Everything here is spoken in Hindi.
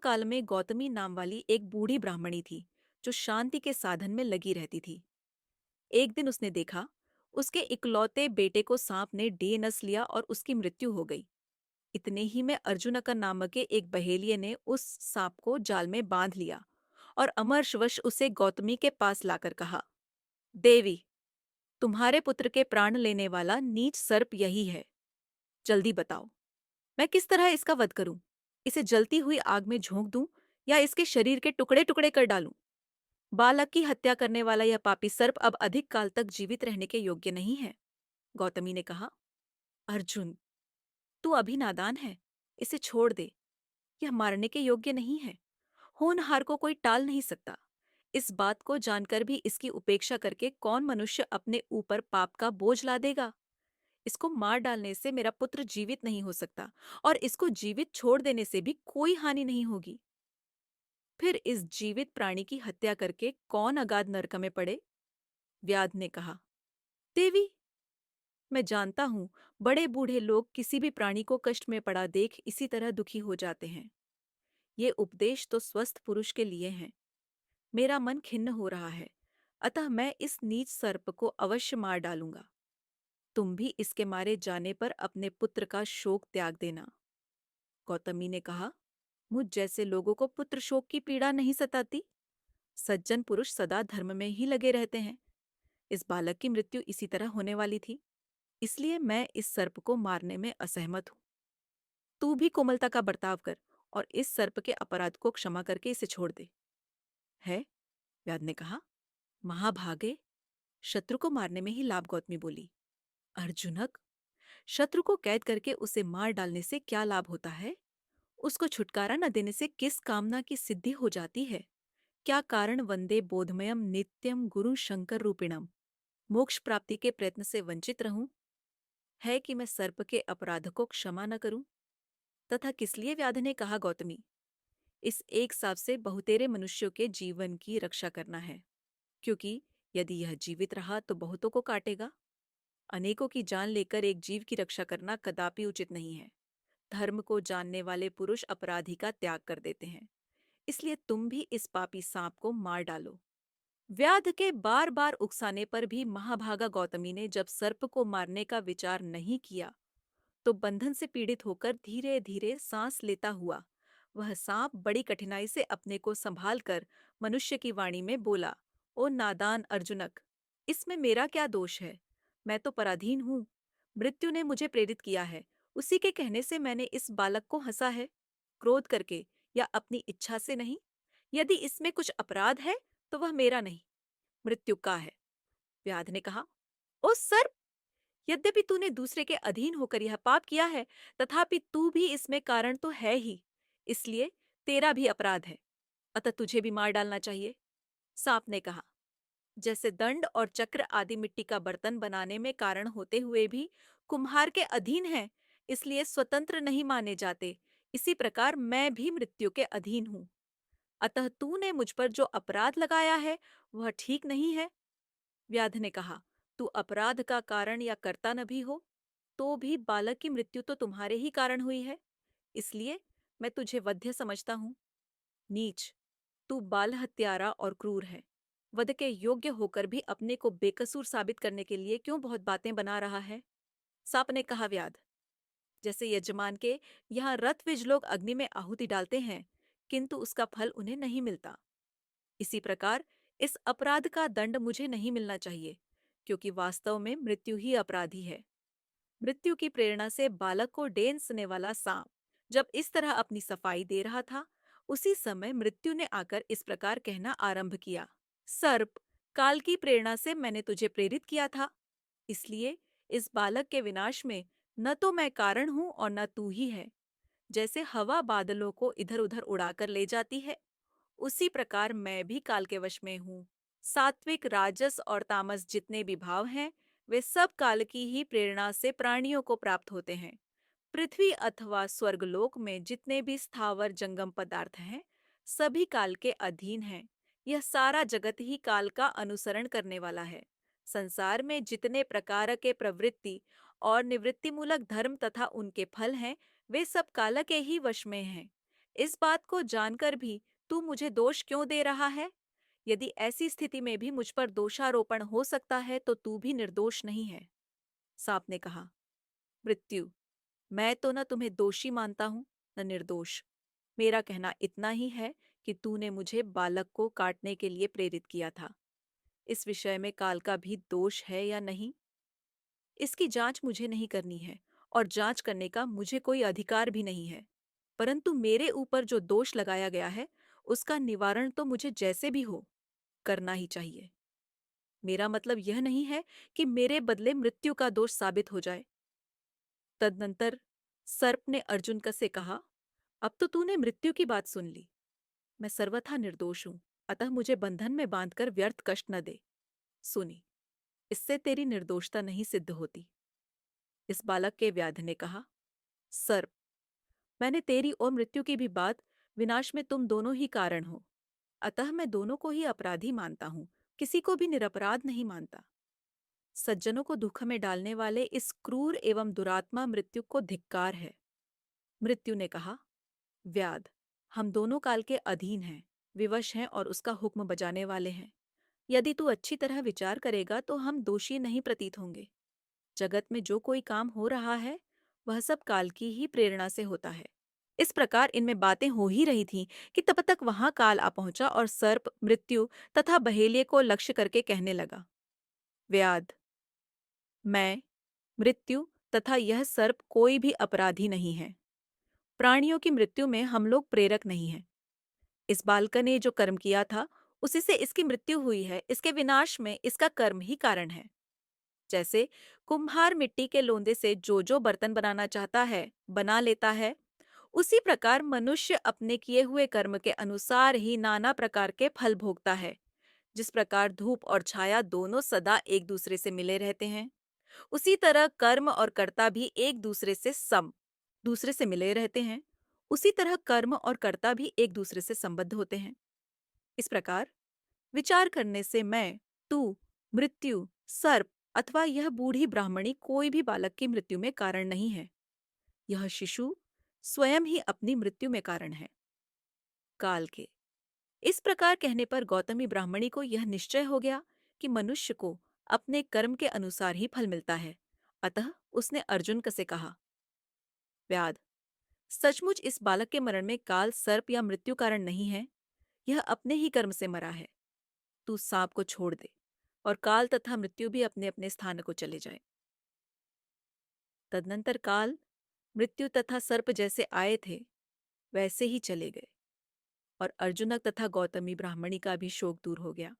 काल में गौतमी नाम वाली एक बूढ़ी ब्राह्मणी थी जो शांति के साधन में लगी रहती थी। एक दिन उसने देखा उसके इकलौते बेटे को सांप ने डे नस लिया और उसकी मृत्यु हो गई। इतने ही में अर्जुनक नामक के एक बहेलिये ने उस सांप को जाल में बांध लिया और अमरशवश उसे गौतमी के पास लाकर कहा, देवी, तुम्हारे पुत्र के प्राण लेने वाला नीच सर्प यही है। जल्दी बताओ, मैं किस तरह इसका वध करूं? इसे जलती हुई आग में झोंक दूं या इसके शरीर के टुकड़े टुकड़े कर डालूं? बालक की हत्या करने वाला यह पापी सर्प अब अधिक काल तक जीवित रहने के योग्य नहीं है। गौतमी ने कहा, अर्जुन, तू अभी नादान है, इसे छोड़ दे। यह मारने के योग्य नहीं है। होनहार को कोई टाल नहीं सकता। इस बात को जानकर भी इसकी उपेक्षा करके कौन मनुष्य अपने ऊपर पाप का बोझ ला देगा? इसको मार डालने से मेरा पुत्र जीवित नहीं हो सकता और इसको जीवित छोड़ देने से भी कोई हानि नहीं होगी। फिर इस जीवित प्राणी की हत्या करके कौन अगाध नरक में पड़े? व्याध ने कहा, देवी, मैं जानता हूं बड़े बूढ़े लोग किसी भी प्राणी को कष्ट में पड़ा देख इसी तरह दुखी हो जाते हैं। ये उपदेश तो स्वस्थ पुरुष के लिए हैं। मेरा मन खिन्न हो रहा है, अतः मैं इस नीच सर्प को अवश्य मार डालूंगा। तुम भी इसके मारे जाने पर अपने पुत्र का शोक त्याग देना। गौतमी ने कहा, मुझ जैसे लोगों को पुत्र शोक की पीड़ा नहीं सताती। सज्जन पुरुष सदा धर्म में ही लगे रहते हैं। इस बालक की मृत्यु इसी तरह होने वाली थी, इसलिए मैं इस सर्प को मारने में असहमत हूँ। तू भी कोमलता का बर्ताव कर और इस सर्प के अपराध को क्षमा करके इसे छोड़ दे। है? व्याध ने कहा, महाभागे, शत्रु को मारने में ही लाभ। गौतमी बोली, अर्जुनक, शत्रु को कैद करके उसे मार डालने से क्या लाभ होता है? उसको छुटकारा न देने से किस कामना की सिद्धि हो जाती है? क्या कारण वंदे बोधमयम नित्यम गुरु शंकर रूपिणम, मोक्ष प्राप्ति के प्रयत्न से वंचित रहूं? है कि मैं सर्प के अपराध को क्षमा न करूं? तथा किस लिए? व्याध ने कहा, गौतमी, इस एक सांप से बहुतेरे मनुष्यों के जीवन की रक्षा करना है, क्योंकि यदि यह जीवित रहा तो बहुतों को काटेगा। अनेकों की जान लेकर एक जीव की रक्षा करना कदापि उचित नहीं है। धर्म को जानने वाले पुरुष अपराधी का त्याग कर देते हैं। इसलिए तुम भी इस पापी सांप को मार डालो। व्याध के बार बार उकसाने पर भी महाभागा गौतमी ने जब सर्प को मारने का विचार नहीं किया, तो बंधन से पीड़ित होकर धीरे धीरे सांस लेता हुआ वह सांप बड़ी कठिनाई से अपने को संभाल कर मनुष्य की वाणी में बोला, ओ नादान अर्जुनक, इसमें मेरा क्या दोष है? मैं तो पराधीन हूँ। मृत्यु ने मुझे प्रेरित किया है, उसी के कहने से मैंने इस बालक को हंसा है, क्रोध करके या अपनी इच्छा से नहीं। यदि इसमें कुछ अपराध है तो वह मेरा नहीं, मृत्यु का है। व्याध ने कहा, ओ सर्प, यद्यपि तूने दूसरे के अधीन होकर यह पाप किया है, तथापि तू भी इसमें कारण तो है ही, इसलिए तेरा भी अपराध है, अतः तुझे भी मार डालना चाहिए। सांप ने कहा, जैसे दंड और चक्र आदि मिट्टी का बर्तन बनाने में कारण होते हुए भी कुम्हार के अधीन है, इसलिए स्वतंत्र नहीं माने जाते, इसी प्रकार मैं भी मृत्यु के अधीन हूं। अतः तूने मुझ पर जो अपराध लगाया है वह ठीक नहीं है। व्याध ने कहा, तू अपराध का कारण या कर्ता न भी हो, तो भी बालक की मृत्यु तो तुम्हारे ही कारण हुई है, इसलिए मैं तुझे वध्य समझता हूँ। नीच, तू बाल हत्यारा और क्रूर है। वध के योग्य होकर भी अपने को बेकसूर साबित करने के लिए क्यों बहुत बातें बना रहा है? सांप ने कहा, व्याध, जैसे यजमान के यहाँ रथविज लोग अग्नि में आहुति डालते हैं, किंतु उसका फल उन्हें नहीं मिलता, इसी प्रकार इस अपराध का दंड मुझे नहीं मिलना चाहिए, क्योंकि वास्तव में मृत्यु ही अपराधी है। मृत्यु की प्रेरणा से बालक को डेंसने वाला सांप जब इस तरह अपनी सफाई दे रहा था, उसी समय मृत्यु ने आकर इस प्रकार कहना आरंभ किया, सर्प, काल की प्रेरणा से मैंने तुझे प्रेरित किया था, इसलिए इस बालक के विनाश में न तो मैं कारण हूं और न तू ही है। जैसे हवा बादलों को इधर उधर उड़ाकर ले जाती है, उसी प्रकार मैं भी काल के वश में हूँ। सात्विक, राजस और तामस जितने भी भाव हैं, वे सब काल की ही प्रेरणा से प्राणियों को प्राप्त होते हैं। पृथ्वी अथवा स्वर्गलोक में जितने भी स्थावर जंगम पदार्थ हैं, सभी काल के अधीन हैं। यह सारा जगत ही काल का अनुसरण करने वाला है। संसार में जितने प्रकार के प्रवृत्ति और निवृत्तिमूलक धर्म तथा उनके फल हैं, वे सब काल के ही वश में हैं। इस बात को जानकर भी तू मुझे दोष क्यों दे रहा है? यदि ऐसी स्थिति में भी मुझ पर दोषारोपण हो सकता है तो तू भी निर्दोष नहीं है। सांप ने कहा, मृत्यु, मैं तो न तुम्हें दोषी मानता हूं, न निर्दोष। मेरा कहना इतना ही है कि तूने मुझे बालक को काटने के लिए प्रेरित किया था। इस विषय में काल का भी दोष है या नहीं, इसकी जांच मुझे नहीं करनी है और जांच करने का मुझे कोई अधिकार भी नहीं है। परंतु मेरे ऊपर जो दोष लगाया गया है, उसका निवारण तो मुझे जैसे भी हो करना ही चाहिए। मेरा मतलब यह नहीं है कि मेरे बदले मृत्यु का दोष साबित हो जाए। तदनंतर सर्प ने अर्जुन का से कहा, अब तो तूने मृत्यु की बात सुन ली। मैं सर्वथा निर्दोष हूं, अतः मुझे बंधन में बांधकर व्यर्थ कष्ट न दे। सुनी, इससे तेरी निर्दोषता नहीं सिद्ध होती। इस बालक के व्याध ने कहा, सर्प, मैंने तेरी और मृत्यु की भी बात, विनाश में तुम दोनों ही कारण हो, अतः मैं दोनों को ही अपराधी मानता हूं, किसी को भी निरपराध नहीं मानता। सज्जनों को दुख में डालने वाले इस क्रूर एवं दुरात्मा मृत्यु को धिक्कार है। मृत्यु ने कहा, व्याध, हम दोनों काल के अधीन हैं, विवश हैं और उसका हुक्म बजाने वाले हैं। यदि तू अच्छी तरह विचार करेगा तो हम दोषी नहीं प्रतीत होंगे। जगत में जो कोई काम हो रहा है, वह सब काल की ही प्रेरणा से होता है। इस प्रकार इनमें बातें हो ही रही थीं कि तब तक वहां काल आ पहुंचा और सर्प मृत्यु तथा बहेलिये को लक्ष्य करके कहने लगा, व्याध, मैं, मृत्यु तथा यह सर्प कोई भी अपराधी नहीं है। प्राणियों की मृत्यु में हम लोग प्रेरक नहीं हैं। इस बालक ने जो कर्म किया था, उसी से इसकी मृत्यु हुई है। इसके विनाश में इसका कर्म ही कारण है। जैसे कुम्हार मिट्टी के लोंदे से जो जो बर्तन बनाना चाहता है बना लेता है, उसी प्रकार मनुष्य अपने किए हुए कर्म के अनुसार ही नाना प्रकार के फल भोगता है। जिस प्रकार धूप और छाया दोनों सदा एक दूसरे से मिले रहते हैं, उसी तरह कर्म और कर्ता भी एक दूसरे से मिले रहते हैं। उसी तरह कर्म और कर्ता भी एक दूसरे से संबद्ध होते हैं। इस प्रकार विचार करने से मैं, तू, मृत्यु, सर्प अथवा यह बूढ़ी ब्राह्मणी कोई भी बालक की मृत्यु में कारण नहीं है। यह शिशु स्वयं ही अपनी मृत्यु में कारण है। काल के इस प्रकार कहने पर गौतमी ब्राह्मणी को यह निश्चय हो गया कि मनुष्य को अपने कर्म के अनुसार ही फल मिलता है। अतः उसने अर्जुन से कहा, व्याध, सचमुच इस बालक के मरण में काल, सर्प या मृत्यु कारण नहीं है। यह अपने ही कर्म से मरा है। तू सांप को छोड़ दे और काल तथा मृत्यु भी अपने अपने स्थान को चले जाए। तदनंतर काल, मृत्यु तथा सर्प जैसे आए थे वैसे ही चले गए और अर्जुनक तथा गौतमी ब्राह्मणी का भी शोक दूर हो गया।